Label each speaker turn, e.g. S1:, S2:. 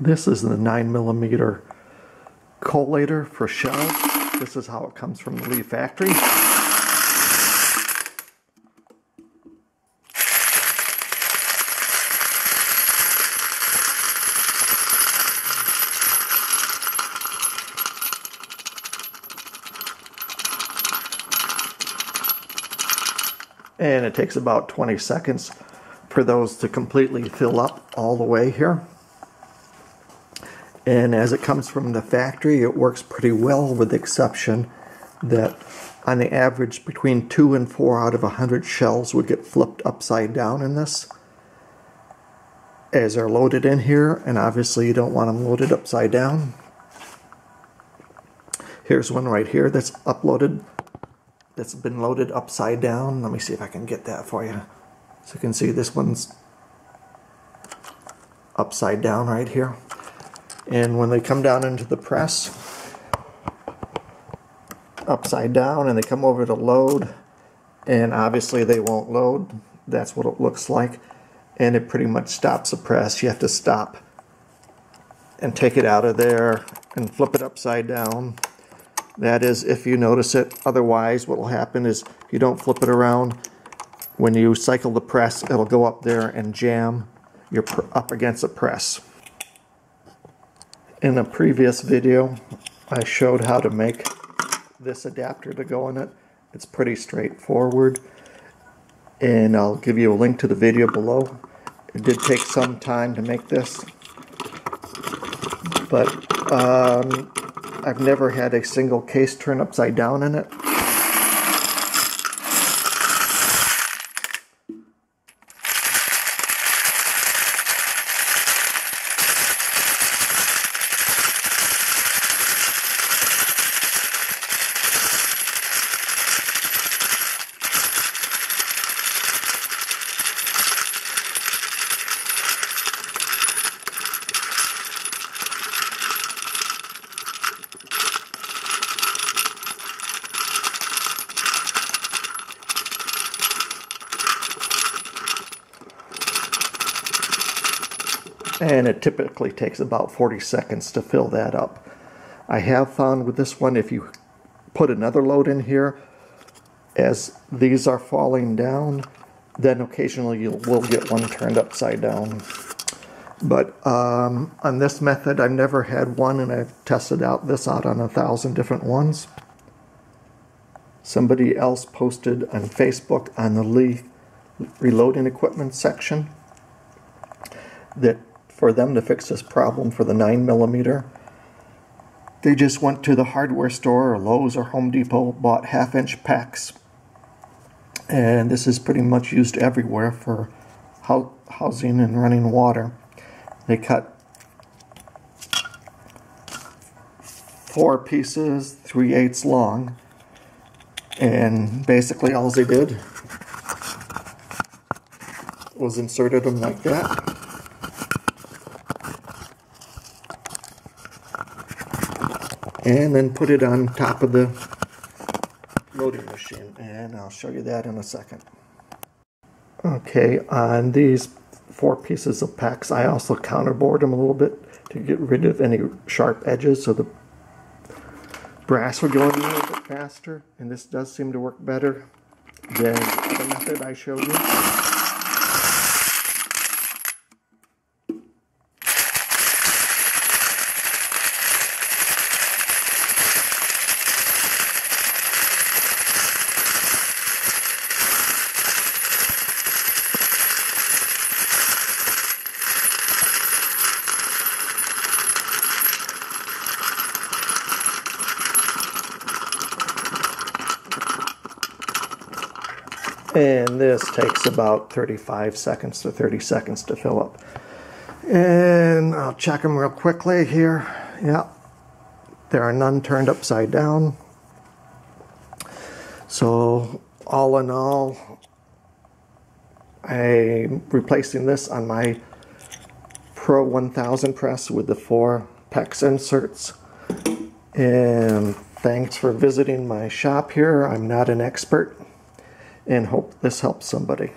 S1: This is the 9mm collator for shells. This is how it comes from the Lee factory. And it takes about 20 seconds for those to completely fill up all the way here. And as it comes from the factory, it works pretty well, with the exception that on the average between 2 and 4 out of 100 shells would get flipped upside down in this as they're loaded in here, and obviously you don't want them loaded upside down. Here's one right here that's uploaded. That's been loaded upside down. Let me see if I can get that for you. So you can see this one's upside down right here. And when they come down into the press, upside down, and they come over to load, and obviously they won't load. That's what it looks like. And it pretty much stops the press. You have to stop and take it out of there and flip it upside down. That is if you notice it. Otherwise, what will happen is if you don't flip it around, when you cycle the press, it'll go up there and jam your up against the press. In a previous video, I showed how to make this adapter to go in it. It's pretty straightforward, and I'll give you a link to the video below. It did take some time to make this, but I've never had a single case turn upside down in it. And it typically takes about 40 seconds to fill that up. I have found with this one, if you put another load in here, as these are falling down, then occasionally you will get one turned upside down. But on this method, I've never had one, and I've tested this out on 1,000 different ones. Somebody else posted on Facebook on the Lee reloading equipment section that for them to fix this problem for the 9mm, they just went to the hardware store, or Lowe's or Home Depot, bought 1/2-inch packs. And this is pretty much used everywhere for housing and running water. They cut 4 pieces, 3/8 long, and basically all they did was inserted them like that. And then put it on top of the loading machine, and I'll show you that in a second. Okay, on these 4 pieces of PEX, I also counterbored them a little bit to get rid of any sharp edges, so the brass would go in a little bit faster, and this does seem to work better than the other method I showed you. And this takes about 35 seconds to 30 seconds to fill up. And I'll check them real quickly here. Yeah, there are none turned upside down. So all in all, I'm replacing this on my Pro 1000 press with the 4 Pex Inserts. And thanks for visiting my shop here. I'm not an expert, and hope this helps somebody.